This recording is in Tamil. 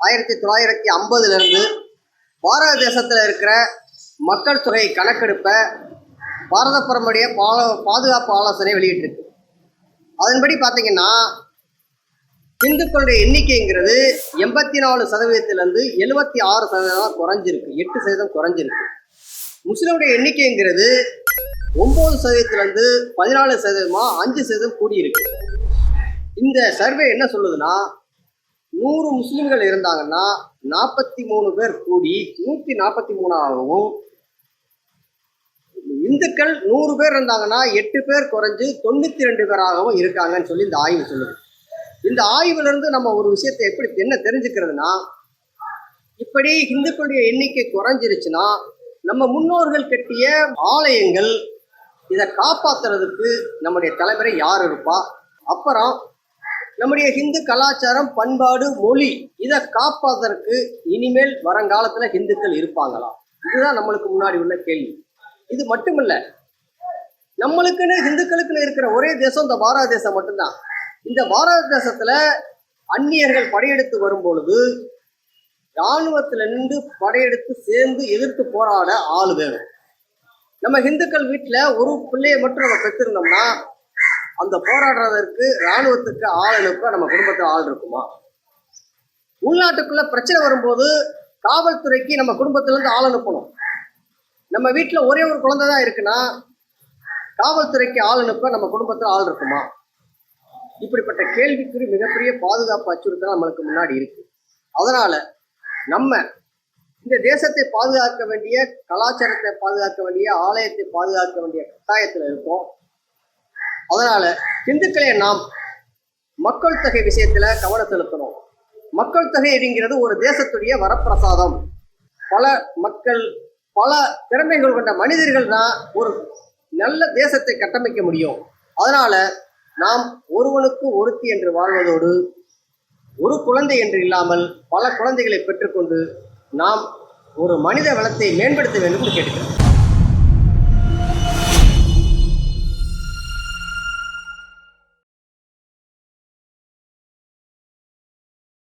1950 பாரத தேசத்தில் இருக்கிற மக்கள் தொகை கணக்கெடுப்பை பாரத பிரதமருடைய பாதுகாப்பு ஆலோசனை வெளியிட்டிருக்கு. அதன்படி பார்த்தீங்கன்னா இந்துக்களுடைய எண்ணிக்கைங்கிறது 84% 76% குறைஞ்சிருக்கு, 8% குறைஞ்சிருக்கு. முஸ்லிமுடைய எண்ணிக்கைங்கிறது 9% 14%, 5% கூடியிருக்கு. இந்த சர்வே என்ன சொல்லுதுன்னா, 100 முஸ்லிம்கள் இருந்தாங்கன்னா 43 பேர் கூடி 143ஆகவும், இந்துக்கள் 100 பேர் இருந்தாங்கன்னா 8 பேர் குறைஞ்சு 92 பேராகவும் இருக்காங்கன்னு சொல்லி இந்த ஆய்வு சொல்லுது. இந்த ஆய்வுலேருந்து நம்ம ஒரு விஷயத்தை எப்படி என்ன தெரிஞ்சுக்கிறதுனா, இப்படி இந்துக்களுடைய எண்ணிக்கை குறைஞ்சிருச்சுன்னா நம்ம முன்னோர்கள் கட்டிய ஆலயங்கள் இதை காப்பாற்றுறதுக்கு நம்முடைய தலைமுறை யார் இருப்பா? அப்புறம் நம்முடைய ஹிந்து கலாச்சாரம், பண்பாடு, மொழி இதை காப்பாற்றுறதுக்கு இனிமேல் வருங்காலத்தில் ஹிந்துக்கள் இருப்பாங்களா? இதுதான் நம்மளுக்கு முன்னாடி உள்ள கேள்வி. இது மட்டுமில்லை, நம்மளுக்குன்னு ஹிந்துக்களுக்குன்னு இருக்கிற ஒரே தேசம் இந்த பாரத தேசம் மட்டும்தான். இந்த பாரத தேசத்துல அந்நியர்கள் படையெடுத்து வரும்பொழுது இராணுவத்துல நின்று படையெடுத்து சேர்ந்து எதிர்த்து போராட ஆள் வேணும். நம்ம ஹிந்துக்கள் வீட்டுல ஒரு பிள்ளையை மட்டும் நம்ம பெற்றிருந்தோம்னா அந்த போராடுறதற்கு இராணுவத்துக்கு ஆள் அனுப்ப நம்ம குடும்பத்தில் ஆள் இருக்குமா? உள்நாட்டுக்குள்ள பிரச்சனை வரும்போது காவல்துறைக்கு நம்ம குடும்பத்துல இருந்து ஆள் அனுப்பணும். நம்ம வீட்டுல ஒரே ஒரு குழந்தை தான் இருக்குன்னா காவல்துறைக்கு ஆள் அனுப்ப நம்ம குடும்பத்தில் ஆள் இருக்குமா? இப்படிப்பட்ட கேள்விக்குறி மிகப்பெரிய பாதுகாப்பு அச்சுறுத்தல் நம்மளுக்கு முன்னாடி இருக்கு. அதனால நம்ம இந்த தேசத்தை பாதுகாக்க வேண்டிய, கலாச்சாரத்தை பாதுகாக்க வேண்டிய, ஆலயத்தை பாதுகாக்க வேண்டிய கட்டாயத்தில் இருக்கோம். அதனால இந்துக்களை நாம் மக்கள் தொகை விஷயத்துல கவனம் செலுத்தணும். மக்கள் தொகை அப்படிங்கிறது ஒரு தேசத்துடைய வரப்பிரசாதம். பல மக்கள், பல திறமைகள் கொண்ட மனிதர்கள் தான் ஒரு நல்ல தேசத்தை கட்டமைக்க முடியும். அதனால நாம் ஒருவனுக்கு ஒருத்தி என்று வாழ்வதோடு ஒரு குழந்தை என்று இல்லாமல் பல குழந்தைகளை பெற்றுக்கொண்டு நாம் ஒரு மனித வளத்தை மேம்படுத்த வேண்டும் என்று கேட்டுக்கிறோம்.